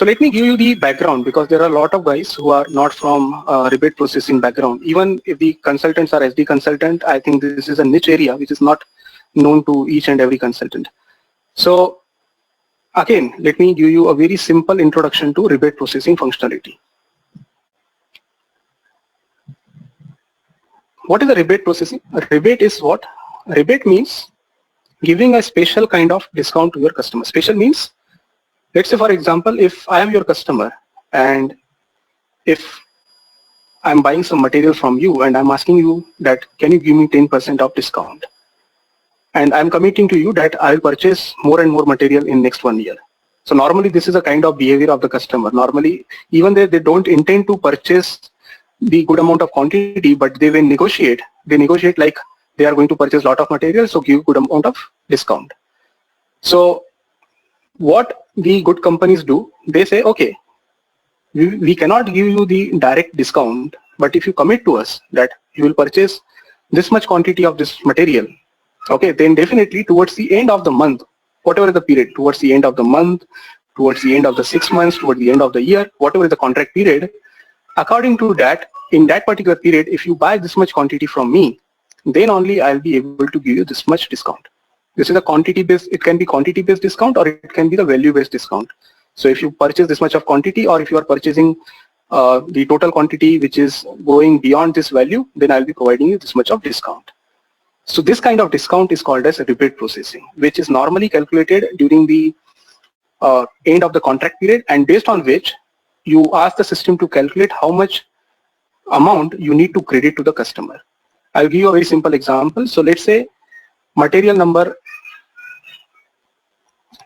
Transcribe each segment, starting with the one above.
So let me give you the background, because there are a lot of guys who are not from rebate processing background. Even if the consultants are SD consultant, I think this is a niche area which is not known to each and every consultant. So again, let me give you a very simple introduction to rebate processing functionality. What is a rebate processing? A rebate is what? A rebate means giving a special kind of discount to your customer. Special means, let's say for example, if I am your customer and if I'm buying some material from you and I'm asking you that can you give me 10% of discount, and I'm committing to you that I'll purchase more and more material in next 1 year. So normally this is a kind of behavior of the customer. Normally, even though they don't intend to purchase the good amount of quantity, but they will negotiate. They negotiate like they are going to purchase a lot of material, so give good amount of discount. So what the good companies do, they say, okay, we cannot give you the direct discount, but if you commit to us that you will purchase this much quantity of this material, okay, then definitely towards the end of the month, whatever the period, towards the end of the month, towards the end of the 6 months, towards the end of the year, whatever is the contract period, according to that, in that particular period, if you buy this much quantity from me, then only I'll be able to give you this much discount. This is a quantity based, it can be quantity based discount or it can be the value based discount. So if you purchase this much of quantity, or if you are purchasing the total quantity which is going beyond this value, then I'll be providing you this much of discount. So this kind of discount is called as a rebate processing, which is normally calculated during the end of the contract period, and based on which you ask the system to calculate how much amount you need to credit to the customer. I'll give you a very simple example. So let's say material number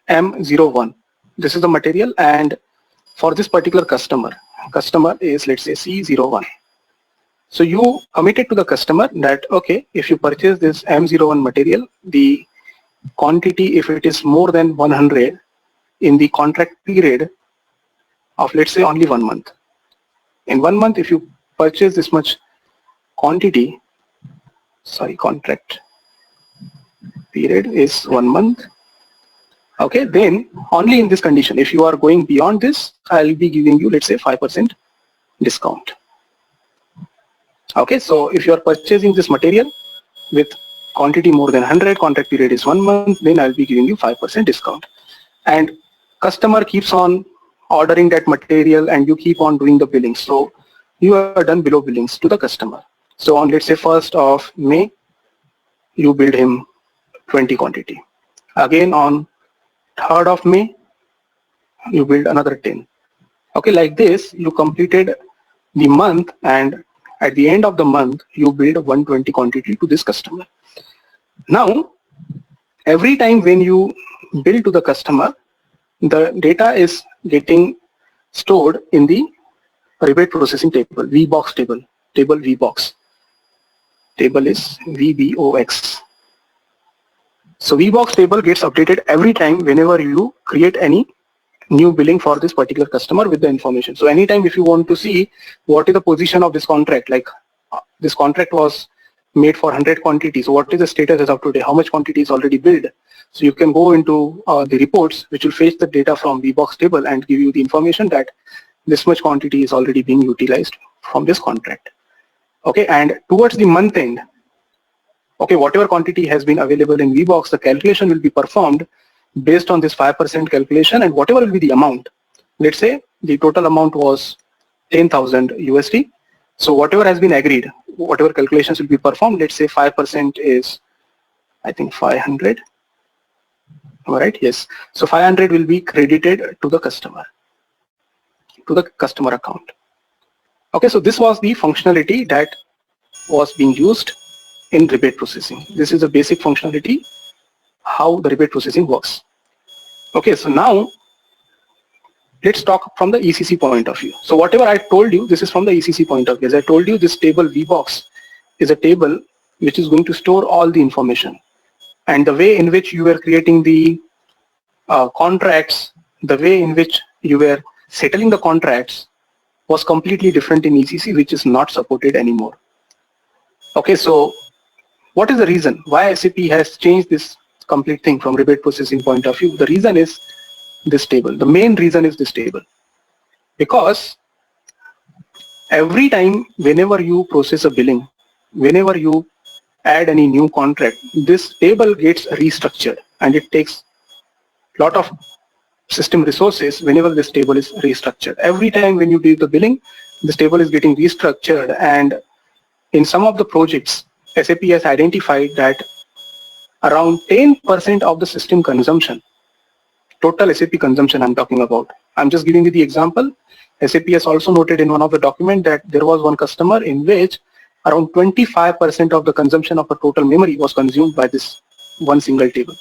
M01. This is the material, and for this particular customer is, let's say, C01. So you committed to the customer that, okay, if you purchase this M01 material, the quantity, if it is more than 100 in the contract period of, let's say, only 1 month. In 1 month, if you purchase this much quantity, contract period is 1 month. Okay, then only in this condition, if you are going beyond this, I'll be giving you, let's say, 5% discount. Okay, so if you are purchasing this material with quantity more than 100, contract period is 1 month, then I'll be giving you 5% discount. And customer keeps on ordering that material and you keep on doing the billing. So you are done below billings to the customer. So on, let's say, 1st of May, you billed him 20 quantity. Again on 3rd of May, you billed another 10. Okay, like this, you completed the month, and at the end of the month, you billed 120 quantity to this customer. Now, every time when you bill to the customer, the data is getting stored in the rebate processing table, VBox table, VBox. Table is VBOX. So VBox table gets updated every time whenever you create any new billing for this particular customer with the information. So anytime if you want to see what is the position of this contract, like this contract was made for 100 quantity, so what is the status as of today, how much quantity is already billed. So you can go into the reports which will fetch the data from VBox table and give you the information that this much quantity is already being utilized from this contract. Okay, and towards the month end, okay, whatever quantity has been available in VBox, the calculation will be performed based on this 5% calculation, and whatever will be the amount. Let's say the total amount was 10,000 USD. So whatever has been agreed, whatever calculations will be performed, let's say 5% is, I think, 500. All right, yes. So 500 will be credited to the customer account. Okay, so this was the functionality that was being used in rebate processing. This is a basic functionality, how the rebate processing works. Okay, so now let's talk from the ECC point of view. So whatever I told you, this is from the ECC point of view. As I told you, this table VBox is a table which is going to store all the information. And the way in which you were creating the contracts, the way in which you were settling the contracts was completely different in ECC, which is not supported anymore. Okay, so what is the reason why SAP has changed this complete thing from rebate processing point of view? The reason is this table. The main reason is this table. Because every time whenever you process a billing, whenever you add any new contract, this table gets restructured and it takes a lot of system resources whenever this table is restructured. Every time when you do the billing, this table is getting restructured, and in some of the projects, SAP has identified that around 10% of the system consumption, total SAP consumption I'm talking about. I'm just giving you the example. SAP has also noted in one of the documents that there was one customer in which around 25% of the consumption of a total memory was consumed by this one single table.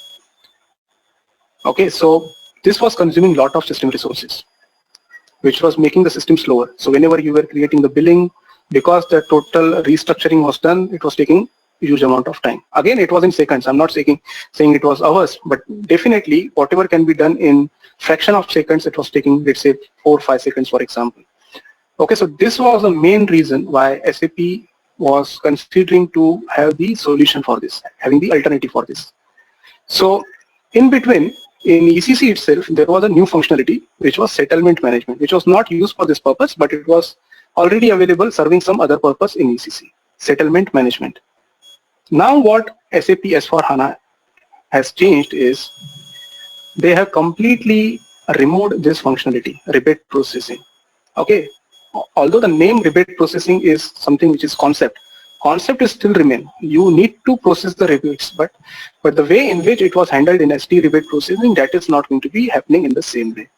Okay, so this was consuming a lot of system resources, which was making the system slower. So whenever you were creating the billing, because the total restructuring was done, it was taking huge amount of time. Again, it was in seconds. I'm not saying it was hours, but definitely whatever can be done in fraction of seconds, it was taking, let's say, 4 or 5 seconds, for example. Okay, so this was the main reason why SAP was considering to have the solution for this, having the alternative for this. So in between, in ECC itself, there was a new functionality, which was settlement management, which was not used for this purpose, but it was already available serving some other purpose in ECC, settlement management. Now what SAP S/4HANA has changed is they have completely removed this functionality, rebate processing. Okay, although the name rebate processing is something which is concept is still remain. You need to process the rebates, but the way in which it was handled in ST rebate processing, that is not going to be happening in the same way.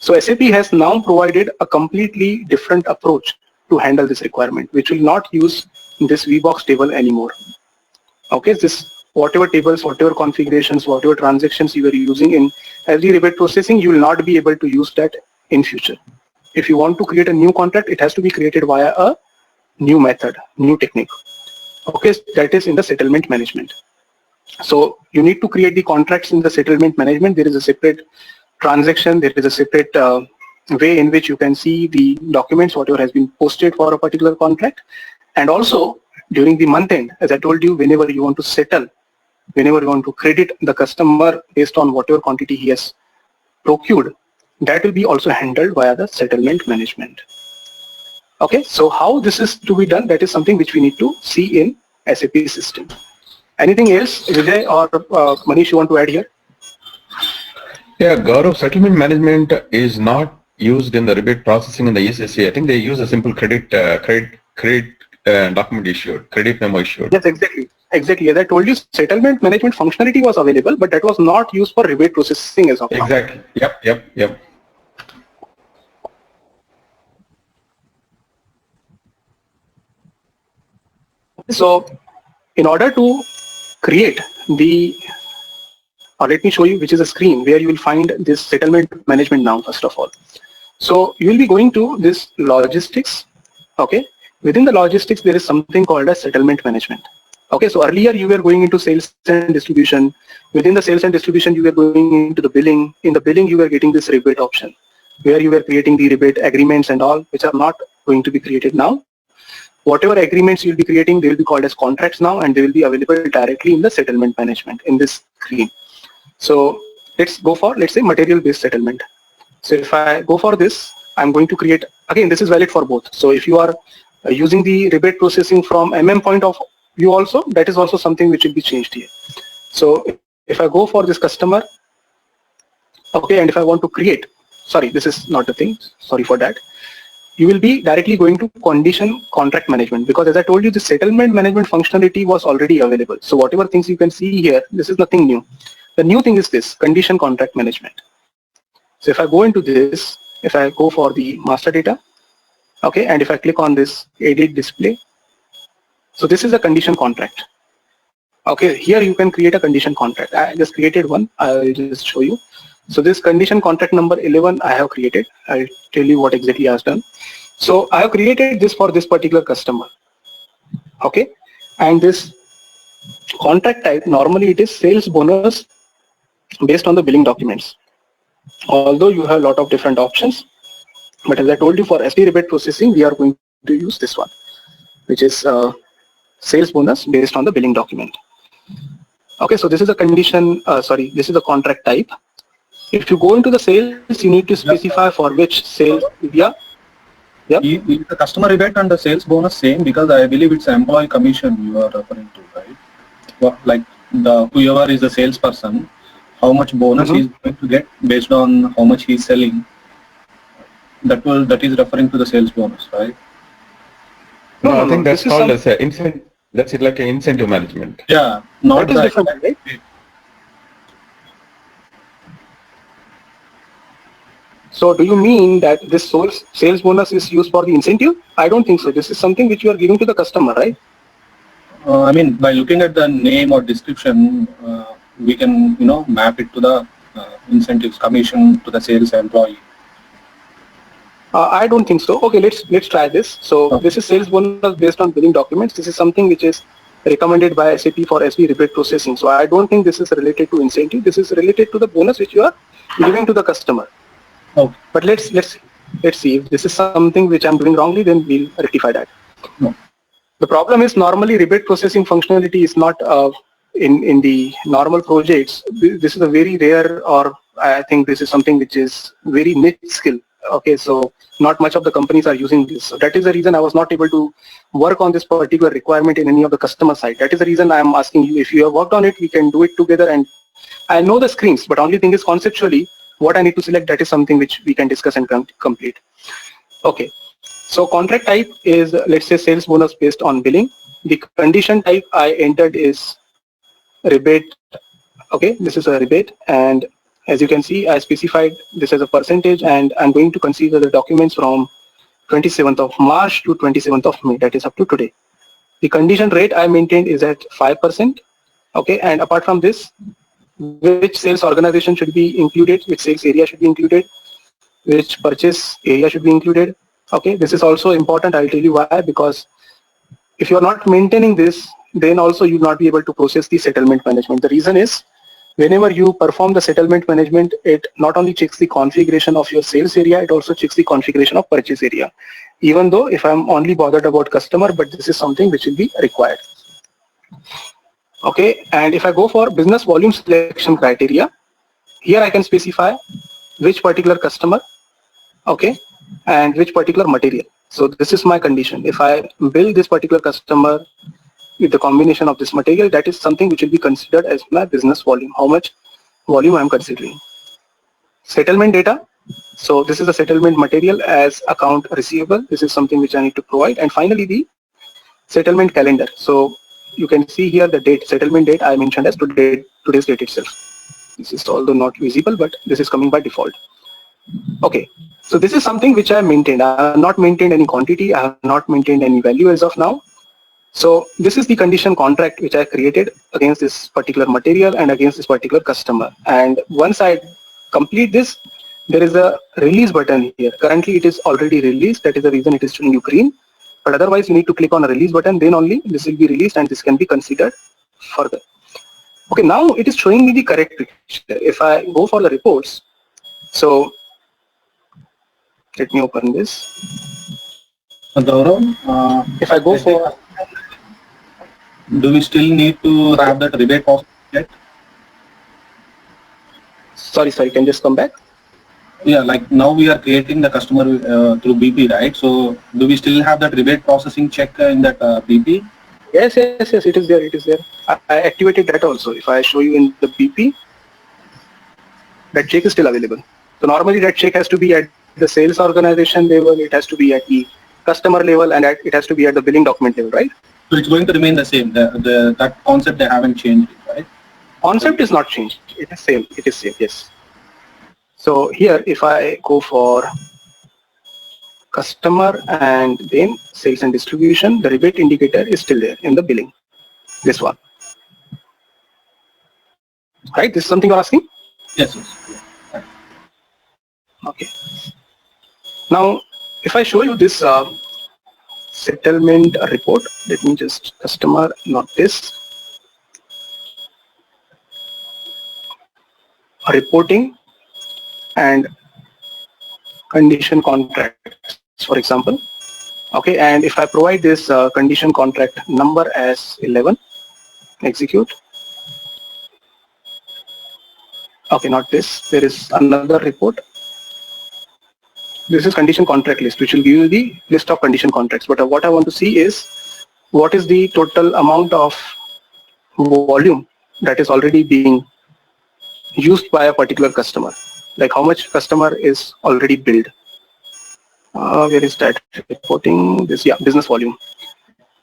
So SAP has now provided a completely different approach to handle this requirement, which will not use this VBox table anymore. Okay, this whatever tables, whatever configurations, whatever transactions you were using in SD rebate processing, you will not be able to use that in future. If you want to create a new contract, it has to be created via a new method, new technique. Okay, that is in the settlement management. So you need to create the contracts in the settlement management. There is a separate transaction, there is a separate way in which you can see the documents, whatever has been posted for a particular contract. And also during the month end, as I told you, whenever you want to settle, whenever you want to credit the customer based on whatever quantity he has procured, that will be also handled via the settlement management. Okay, so how this is to be done, that is something which we need to see in SAP system. Anything else, Vijay or Manish, you want to add here? Yeah, Gaurav, settlement management is not used in the rebate processing in the ECC. I think they use a simple credit document issued, credit memo issued. Yes, exactly. Exactly. As I told you, settlement management functionality was available, but that was not used for rebate processing as of now. Exactly. Yep. So in order to create the, or let me show you, which is a screen where you will find this settlement management now, first of all. So you will be going to this logistics. Okay. Within the logistics, there is something called as settlement management. Okay. So earlier you were going into sales and distribution. Within the sales and distribution, you were going into the billing. In the billing, you were getting this rebate option where you were creating the rebate agreements and all, which are not going to be created now. Whatever agreements you'll be creating, they will be called as contracts now, and they will be available directly in the settlement management in this screen. So let's go for, let's say, material-based settlement. So if I go for this, I'm going to create, again, this is valid for both. So if you are using the rebate processing from point of view also, that is also something which will be changed here. So if I go for this customer, okay, and if I want to create, sorry, this is not the thing, sorry for that. You will be directly going to condition contract management, because as I told you, the settlement management functionality was already available. So whatever things you can see here, this is nothing new. The new thing is this condition contract management. So if I go into this, if I go for the master data, okay, and if I click on this edit display, so this is a condition contract. Okay, here you can create a condition contract. I just created one. I'll just show you. So this condition contract number 11 I have created. I'll tell you what exactly I have done. So I have created this for this particular customer. Okay, and this contract type, normally it is sales bonus based on the billing documents. Although you have a lot of different options, but as I told you, for SD rebate processing, we are going to use this one, which is sales bonus based on the billing document. Okay, so this is a condition, this is a contract type. If you go into the sales, you need to specify for which sales. Yeah. Yeah. Is the customer rebate and the sales bonus same? Because I believe it's employee commission you are referring to, right? Like whoever is the salesperson, how much bonus he's going to get based on how much he's selling. That is referring to the sales bonus, right? No, I think that's called as a incentive. That's it, like an incentive management. Yeah, not that is different, right? So do you mean that this sales bonus is used for the incentive? I don't think so. This is something which you are giving to the customer, right? I mean, by looking at the name or description, we can, map it to the incentives commission to the sales employee. I don't think so. Okay, let's try this. So this is sales bonus based on billing documents. This is something which is recommended by SAP for SV rebate processing. So I don't think this is related to incentive. This is related to the bonus which you are giving to the customer. Okay. But let's see if this is something which I'm doing wrongly, then we'll rectify that. No. The problem is normally rebate processing functionality is not in the normal projects. This is a very rare, or I think this is something which is very niche skill. Okay, so not much of the companies are using this. So that is the reason I was not able to work on this particular requirement in any of the customer side. That is the reason I am asking you, if you have worked on it, we can do it together. And I know the screens, but only thing is conceptually, what I need to select, that is something which we can discuss and complete. Okay, so contract type is, let's say, sales bonus based on billing. The condition type I entered is rebate. Okay, this is a rebate, and as you can see, I specified this as a percentage, and I'm going to consider the documents from 27th of March to 27th of May, that is up to today. The condition rate I maintained is at 5%. Okay, and apart from this, which sales organization should be included, which sales area should be included, which purchase area should be included. Okay, this is also important. I'll tell you why. Because if you're not maintaining this, then also you'll not be able to process the settlement management. The reason is, whenever you perform the settlement management, it not only checks the configuration of your sales area, it also checks the configuration of purchase area. Even though if I'm only bothered about customer, but this is something which will be required. Okay, and if I go for business volume selection criteria, here I can specify which particular customer, okay, and which particular material. So this is my condition. If I bill this particular customer with the combination of this material, that is something which will be considered as my business volume, how much volume I am considering. Settlement data. So this is the settlement material as account receivable. This is something which I need to provide. And finally, the settlement calendar. So you can see here the date, settlement date I mentioned as today's date itself. This is although not visible, but this is coming by default. Okay, so this is something which I maintained. I have not maintained any quantity. I have not maintained any value as of now. So this is the condition contract which I created against this particular material and against this particular customer. And once I complete this, there is a release button here. Currently it is already released. That is the reason it is showing you green. But otherwise you need to click on a release button, then only this will be released and this can be considered further. Okay, now it is showing me the correct picture. If I go for the reports, so let me open this. Gaurav, if I go for, do we still need to have that rebate process yet? Sorry, can you just come back? Yeah, like now we are creating the customer through BP, right? So do we still have that rebate processing check in that BP? Yes, it is there, I activated that also. If I show you in the BP, that check is still available. So normally that check has to be at the sales organization level, it has to be at the customer level, and it has to be at the billing document level, right? So it's going to remain the same. That concept they haven't changed, right? Concept is not changed. It is same. Yes. So here, if I go for customer and then sales and distribution, the rebate indicator is still there in the billing. This one. Right? This is something you're asking? Yes. Okay. Now, if I show you this settlement report, let me just customer, not this. Reporting and condition contract, for example. Okay, and if I provide this condition contract number as 11, execute. Okay, not this. There is another report. This is condition contract list, which will give you the list of condition contracts. But what I want to see is what is the total amount of volume that is already being used by a particular customer. Like how much customer is already billed. Where is that reporting? This, yeah, business volume.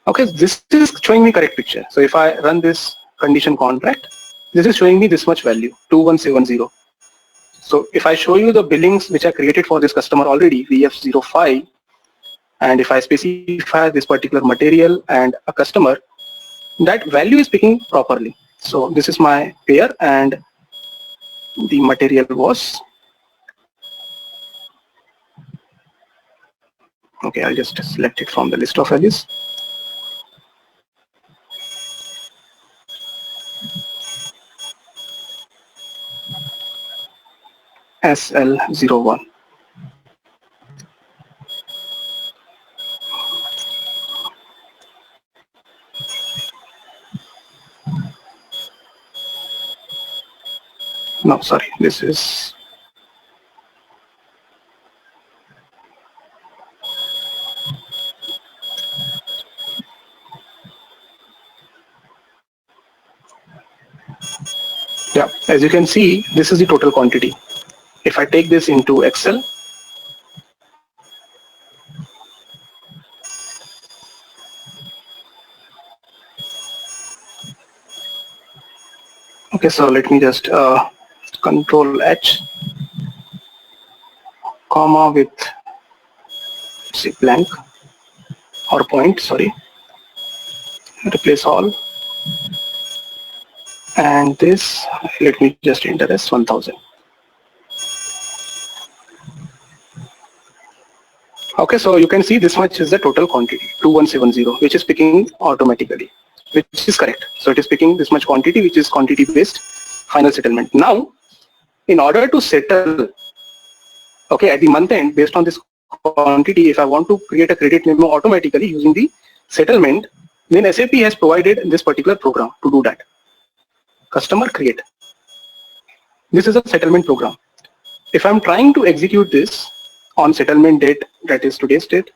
Okay, this is showing me correct picture. So if I run this condition contract, this is showing me this much value, 2170. So if I show you the billings which are created for this customer already, VF05, and if I specify this particular material and a customer, that value is picking properly. So this is my payer and the material was, okay, I'll just select it from the list of values. SL01. No, sorry, this is, yeah, as you can see, this is the total quantity. If I take this into Excel, okay, so let me just Control H, comma with, say, blank or point, sorry, replace all, and this, let me just enter as 1000. Okay, so you can see this much is the total quantity, 2170, which is picking automatically, which is correct. So it is picking this much quantity, which is quantity based final settlement. Now, in order to settle, okay, at the month end, based on this quantity, if I want to create a credit memo automatically using the settlement, then SAP has provided this particular program to do that. Customer create. This is a settlement program. If I'm trying to execute this on settlement date, that is today's date,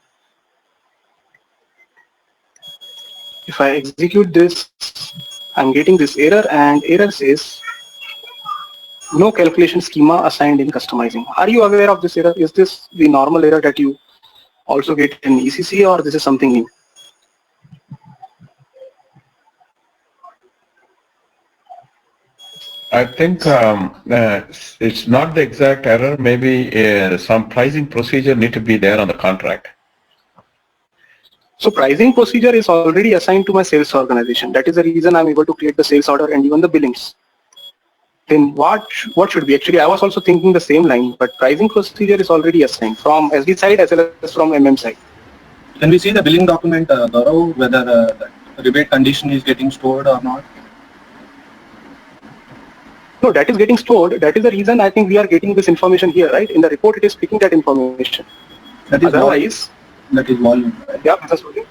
if I execute this, I'm getting this error, and error says no calculation schema assigned in customizing. Are you aware of this error? Is this the normal error that you also get in ECC, or this is something new? I think it's not the exact error. Maybe some pricing procedure need to be there on the contract. So pricing procedure is already assigned to my sales organization. That is the reason I'm able to create the sales order and even the billings. Then what should be? Actually, I was also thinking the same line, but pricing procedure is already assigned from SD side as well as from MM side. Can we see the billing document, Gaurav, whether the rebate condition is getting stored or not? No, that is getting stored. That is the reason I think we are getting this information here, right? In the report, it is picking that information. That is Otherwise, volume. That is volume, right? yeah, business volume.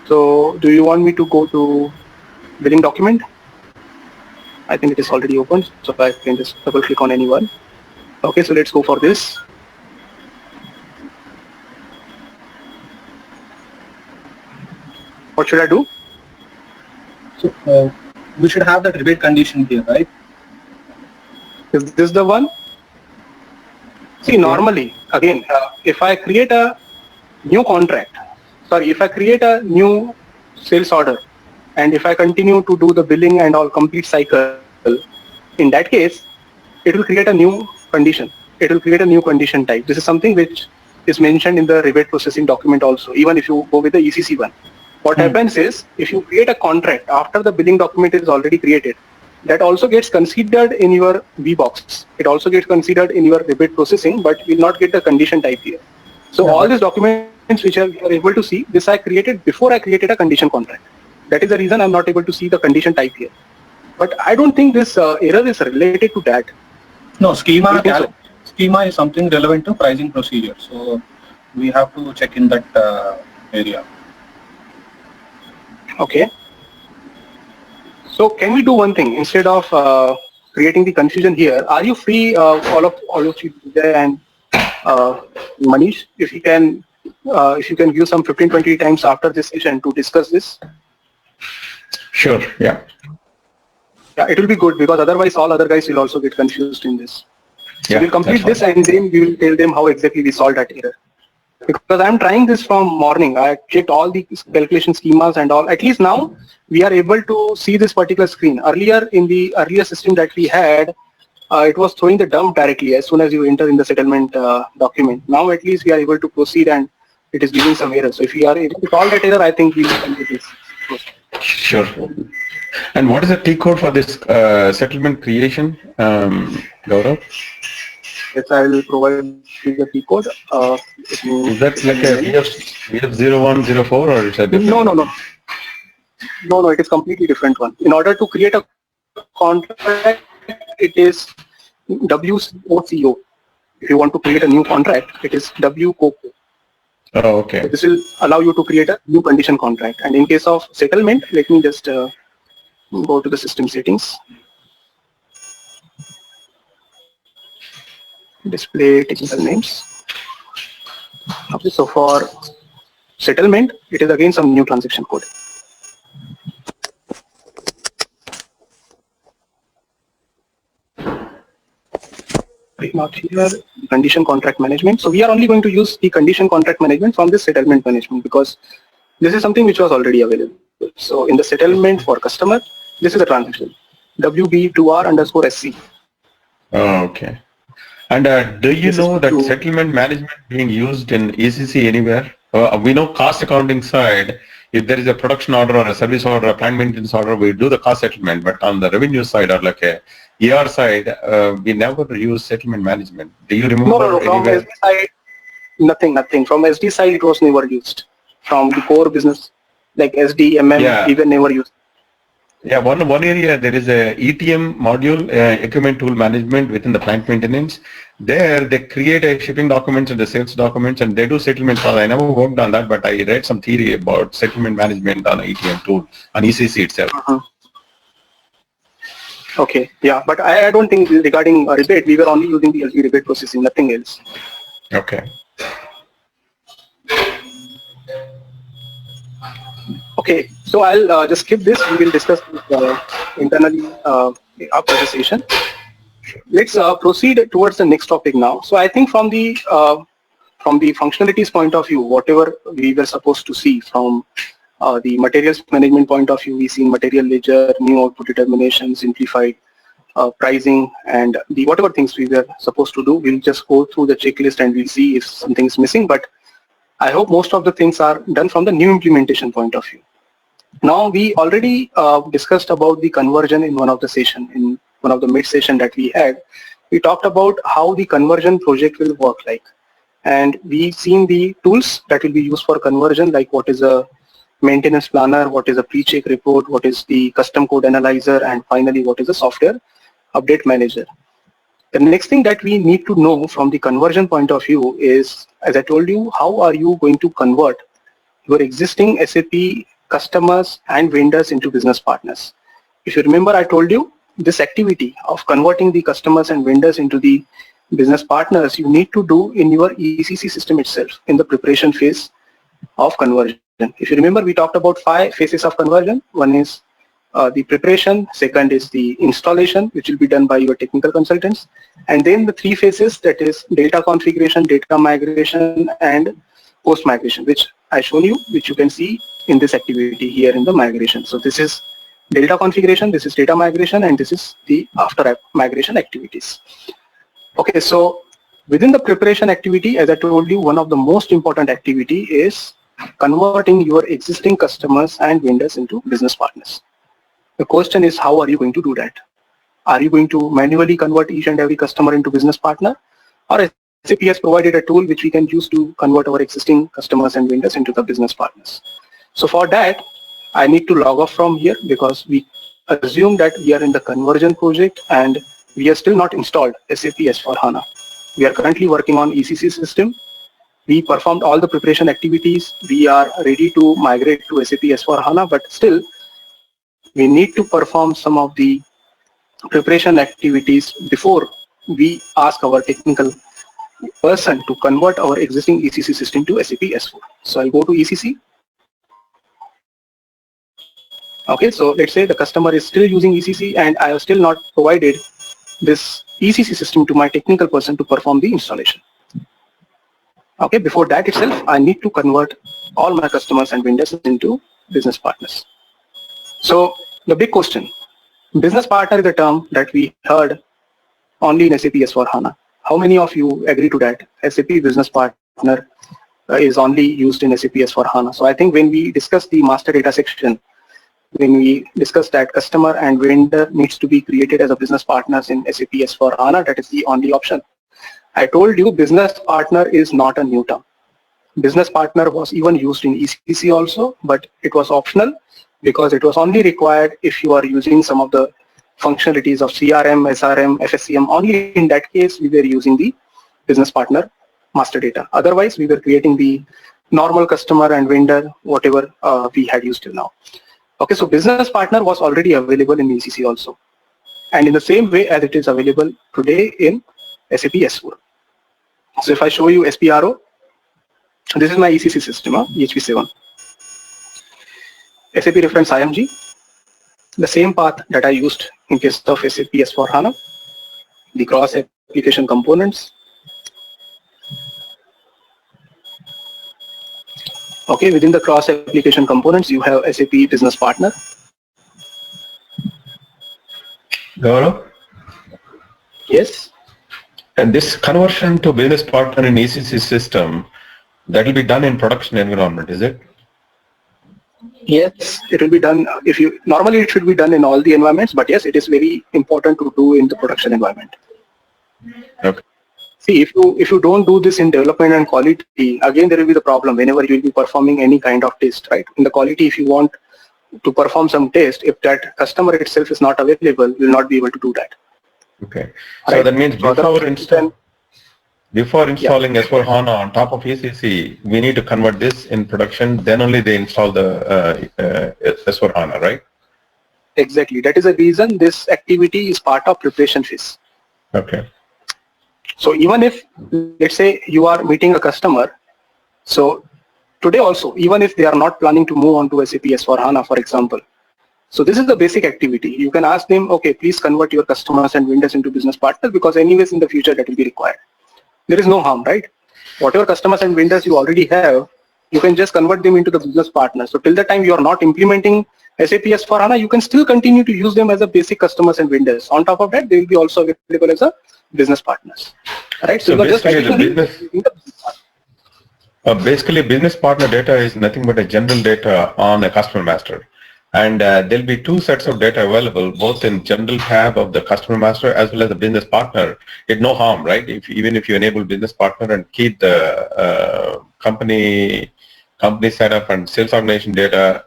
So do you want me to go to billing document? I think it is already open, so I can just double click on any one. Okay, so let's go for this. What should I do? So we should have that rebate condition here, right? Is this the one? See, normally, again, if I create a new contract, if I create a new sales order, and if I continue to do the billing and all complete cycle, in that case, it will create a new condition. It will create a new condition type. This is something which is mentioned in the rebate processing document also, even if you go with the ECC one. What happens is, if you create a contract after the billing document is already created, that also gets considered in your VBox. It also gets considered in your rebate processing, but you will not get the condition type here. So all these documents which we are able to see, this I created before I created a condition contract. That is the reason I'm not able to see the condition type here. But I don't think this error is related to that. No, schema is something relevant to pricing procedure. So we have to check in that area. Okay. So can we do one thing? Instead of creating the confusion here. Are you free, all of you, Vijay and Manish, if you can give some 15-20 times after this session to discuss this? Sure. Yeah. Yeah, it will be good, because otherwise all other guys will also get confused in this. So Yeah, we'll complete that's this and then we will tell them how exactly we solve that error. Because I'm trying this from morning. I checked all the calculation schemas and all. At least now we are able to see this particular screen. Earlier, in the earlier system that we had, it was throwing the dump directly as soon as you enter in the settlement document. Now at least we are able to proceed and it is giving some error. So if we are able to solve that error, I think we will do this. Sure. And what is the T code for this settlement creation, Gaurav? Yes, I will provide you the T code. Is that like a VF0104 or is that different? No, it is completely different one. In order to create a contract, it is WOCO. If you want to create a new contract, it is WCOCO. Oh, okay. So this will allow you to create a new condition contract. And in case of settlement, let me just go to the system settings. Display technical names. Okay, so for settlement, it is again some new transaction code. Not here, condition contract management. So we are only going to use the condition contract management from this settlement management, because this is something which was already available. So in the settlement for customer, this is the transaction WB2R_SC. Oh, okay. And do you know that settlement management being used in ECC anywhere? We know cost accounting side, if there is a production order or a service order, a plant maintenance order, we do the cost settlement. But on the revenue side or like a ER side, we never use settlement management. Do you remember? No, from SD side, nothing. From SD side, it was never used. From the core business, like SD, MM, even never used. Yeah, one area there is a ETM module, equipment tool management within the plant maintenance. There they create a shipping documents and the sales documents and they do settlement. I never worked on that, but I read some theory about settlement management on ETM tool on ECC itself. Okay, yeah, but I don't think regarding rebate, we were only using the LG rebate processing, nothing else. Okay. Okay, so I'll just skip this. We will discuss internally after the session. Let's proceed towards the next topic now. So I think from the functionalities point of view, whatever we were supposed to see from the materials management point of view, we see material ledger, new output determination, simplified pricing, and the whatever things we were supposed to do. We'll just go through the checklist and we'll see if something is missing. But I hope most of the things are done from the new implementation point of view. Now we already discussed about the conversion in one of the session, in one of the mid session that we had. We talked about how the conversion project will work like, and we've seen the tools that will be used for conversion, like what is a maintenance planner, what is a pre-check report, what is the custom code analyzer, and finally what is a software update manager. The next thing that we need to know from the conversion point of view is, as I told you, how are you going to convert your existing SAP customers and vendors into business partners? If you remember, I told you this activity of converting the customers and vendors into the business partners, you need to do in your ECC system itself in the preparation phase of conversion. If you remember, we talked about 5 phases of conversion. One is the preparation, second is the installation, which will be done by your technical consultants, and then the 3 phases, that is data configuration, data migration, and post migration, which I shown you, which you can see in this activity here in the migration. So this is data configuration, this is data migration, and this is the after migration activities. Okay, so within the preparation activity, as I told you, one of the most important activity is converting your existing customers and vendors into business partners. The question is, how are you going to do that? Are you going to manually convert each and every customer into business partner, or SAP has provided a tool which we can use to convert our existing customers and vendors into the business partners? So for that, I need to log off from here, because we assume that we are in the conversion project and we are still not installed SAP S/4HANA. We are currently working on ECC system. We performed all the preparation activities. We are ready to migrate to SAP S/4HANA, but still we need to perform some of the preparation activities before we ask our technical person to convert our existing ECC system to SAP S4. So I'll go to ECC. Okay, so let's say the customer is still using ECC and I have still not provided this ECC system to my technical person to perform the installation. Okay, before that itself, I need to convert all my customers and vendors into business partners. So the big question, business partner is a term that we heard only in SAP S4HANA. How many of you agree to that? SAP business partner is only used in SAP S4HANA. So I think when we discuss the master data section, when we discuss that customer and vendor needs to be created as a business partners in SAP S4HANA, that is the only option. I told you business partner is not a new term. Business partner was even used in ECC also, but it was optional because it was only required if you are using some of the functionalities of CRM, SRM, FSCM. Only in that case we were using the business partner master data. Otherwise we were creating the normal customer and vendor, whatever we had used till now. Okay, so business partner was already available in ECC also. And in the same way as it is available today in SAP S4. So if I show you SPRO, this is my ECC system, EHP7. SAP reference IMG, the same path that I used in case of SAP S4HANA, the cross application components. Okay, within the cross application components, you have SAP business partner. Gaurav? Yes. And this conversion to business partner in ECC system, that will be done in production environment, is it? Yes, it will be done. Normally it should be done in all the environments, but yes, it is very important to do in the production environment. Okay. See, if you don't do this in development and quality, again there will be the problem whenever you will be performing any kind of test, right? In the quality, if you want to perform some test, if that customer itself is not available, you will not be able to do that. Okay. So right. That means before installing S4HANA on top of ECC, we need to convert this in production, then only they install the S4HANA, right? Exactly. That is the reason this activity is part of preparation phase. Okay. So even if, let's say you are meeting a customer, so today also, even if they are not planning to move on to SAP S4HANA, for example, so this is the basic activity. You can ask them, okay, please convert your customers and vendors into business partners because anyways in the future that will be required. There is no harm, right? Whatever customers and vendors you already have, you can just convert them into the business partners. So till the time you are not implementing SAP S4HANA, you can still continue to use them as a basic customers and vendors. On top of that, they will be also available as a business partners. Right? So basically business partner data is nothing but a general data on a customer master. And there'll be two sets of data available, both in general tab of the customer master as well as the business partner. It's no harm, right? Even if you enable business partner and keep the company setup and sales organization data,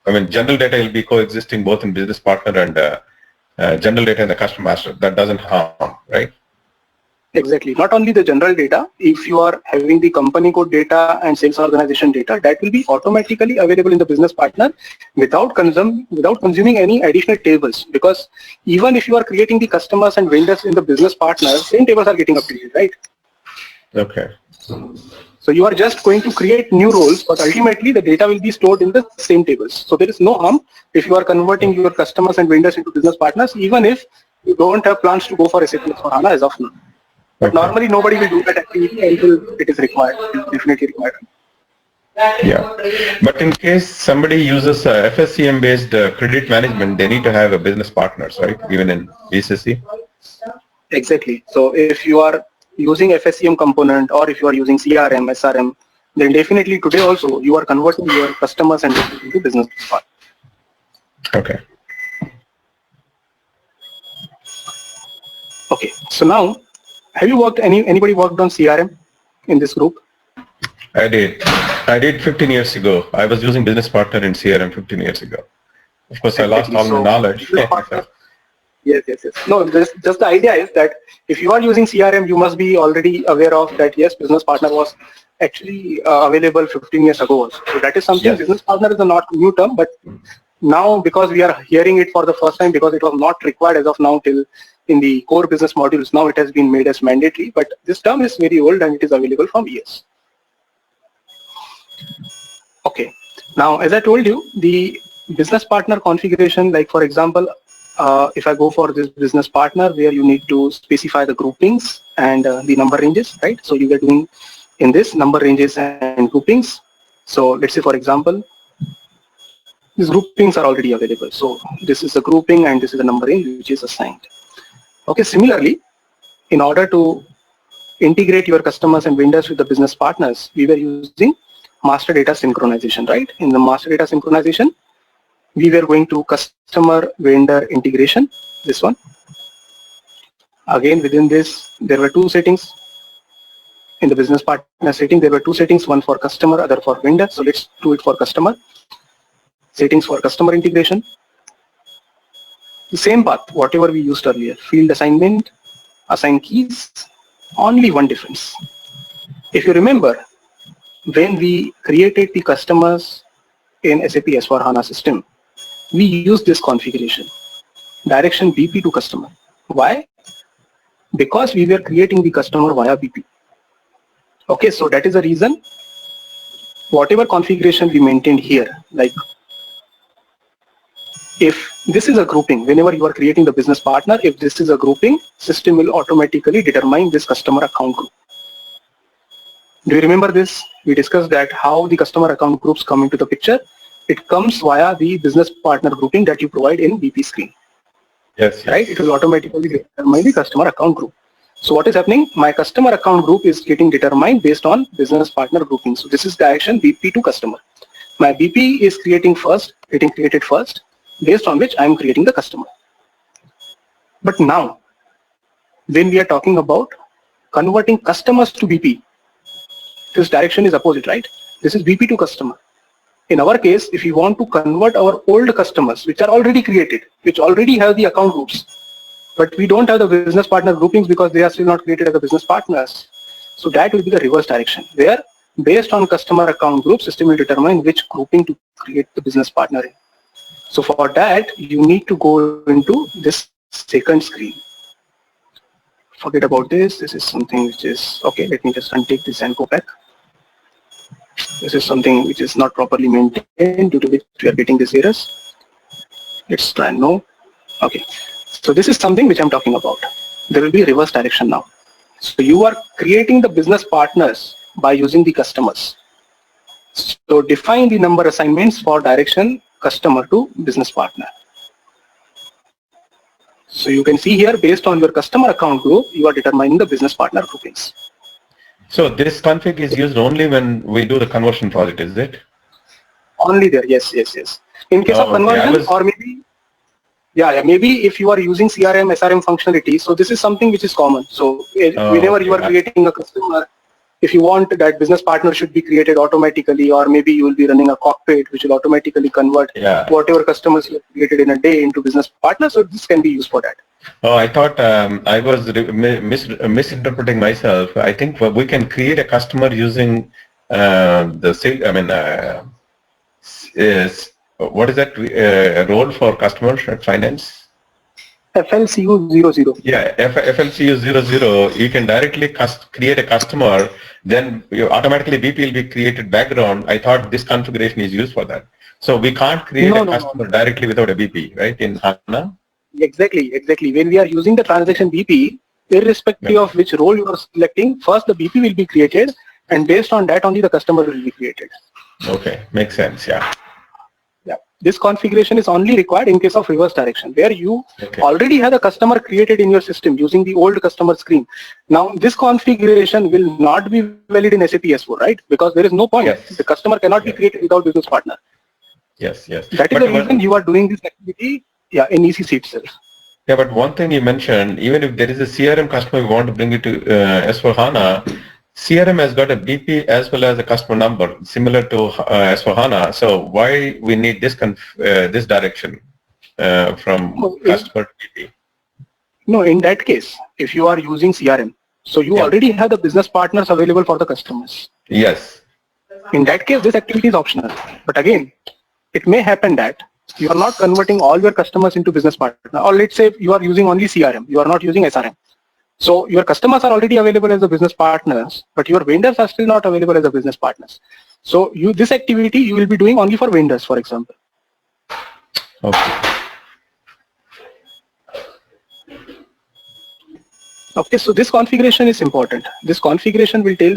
I mean, general data will be coexisting both in business partner and general data in the customer master. That doesn't harm, right? Exactly. Not only the general data, if you are having the company code data and sales organization data, that will be automatically available in the business partner without consuming any additional tables. Because even if you are creating the customers and vendors in the business partner, same tables are getting updated, right? Okay. So you are just going to create new roles, but ultimately the data will be stored in the same tables. So there is no harm if you are converting your customers and vendors into business partners, even if you don't have plans to go for SAP S4HANA as of now. But normally nobody will do that activity until it is required. It is definitely required. Yeah. But in case somebody uses FSCM based credit management, they need to have a business partners, right? Even in ECC? Exactly. So if you are using FSCM component or if you are using CRM, SRM, then definitely today also you are converting your customers and into business partners. Okay. Okay. So now, have you worked, anybody worked on CRM in this group? I did 15 years ago. I was using business partner in CRM 15 years ago. Of course, exactly. I lost all my knowledge. Yes. No, just the idea is that if you are using CRM, you must be already aware of that, yes, business partner was actually available 15 years ago also. So that is something, yes. Business partner is a not new term, but now because we are hearing it for the first time, because it was not required as of now till in the core business modules, now it has been made as mandatory, but this term is very old and it is available from years. Okay, now as I told you, the business partner configuration, like for example, if I go for this business partner where you need to specify the groupings and the number ranges, right? So you are doing in this number ranges and groupings. So let's say for example, these groupings are already available. So this is the grouping and this is the number range which is assigned. Okay, similarly, in order to integrate your customers and vendors with the business partners, we were using master data synchronization, right? In the master data synchronization, we were going to customer vendor integration, this one. Again, within this, there were two settings. In the business partner setting, there were two settings, one for customer, other for vendor. So let's do it for customer. Settings for customer integration. The same path, whatever we used earlier, field assignment, assign keys, only one difference. If you remember, when we created the customers in SAP S/4HANA system, we used this configuration, direction BP to customer. Why? Because we were creating the customer via BP. Okay, so that is the reason whatever configuration we maintained here, like if this is a grouping, whenever you are creating the business partner, if this is a grouping, system will automatically determine this customer account group. Do you remember this? We discussed that how the customer account groups come into the picture. It comes via the business partner grouping that you provide in BP screen. Yes. Right? It will automatically determine the customer account group. So what is happening? My customer account group is getting determined based on business partner grouping. So this is direction BP to customer. My BP is getting created first, based on which I am creating the customer. But now, when we are talking about converting customers to BP, this direction is opposite, right? This is BP to customer. In our case, if you want to convert our old customers, which are already created, which already have the account groups, but we don't have the business partner groupings because they are still not created as the business partners. So that will be the reverse direction, where based on customer account group, system will determine which grouping to create the business partner in. So for that, you need to go into this second screen. Forget about this. This is something which is, okay, let me just untake this and go back. This is something which is not properly maintained, due to which we are getting these errors. Let's try no. Okay. So this is something which I'm talking about. There will be reverse direction now. So you are creating the business partners by using the customers. So define the number assignments for direction customer to business partner. So you can see here, based on your customer account group, you are determining the business partner groupings. So this config is used only when we do the conversion project, is it? Only there, yes. In case of conversion, or maybe, maybe if you are using CRM, SRM functionality, so this is something which is common. So whenever you are creating a customer, if you want that business partner should be created automatically, or maybe you will be running a cockpit which will automatically convert whatever customers you have created in a day into business partners. So this can be used for that. Oh, I thought I was misinterpreting myself. I think we can create a customer using what is that role for customer at finance? FLCU00. Yeah, FLCU00. You can directly create a customer, then automatically BP will be created background. I thought this configuration is used for that. So we can't create a customer directly without a BP, right, in HANA? Exactly. When we are using the transaction BP, irrespective of which role you are selecting, first the BP will be created, and based on that only the customer will be created. Okay, makes sense, yeah. This configuration is only required in case of reverse direction, where you already have a customer created in your system using the old customer screen. Now, this configuration will not be valid in SAP S/4, right? Because there is no point. The customer cannot be created without business partner. Yes. That is the reason you are doing this activity in ECC itself. Yeah, but one thing you mentioned, even if there is a CRM customer, we want to bring it to S/4HANA, CRM has got a BP as well as a customer number similar to S/4HANA. So why we need this this direction from customer to BP? No, in that case, if you are using CRM, so you already have the business partners available for the customers. Yes. In that case, this activity is optional. But again, it may happen that You are not converting all your customers into business partner. Or let's say you are using only CRM, you are not using SRM. So your customers are already available as the business partners, but your vendors are still not available as the business partners. So this activity you will be doing only for vendors, for example. Okay. Okay, so this configuration is important. This configuration will tell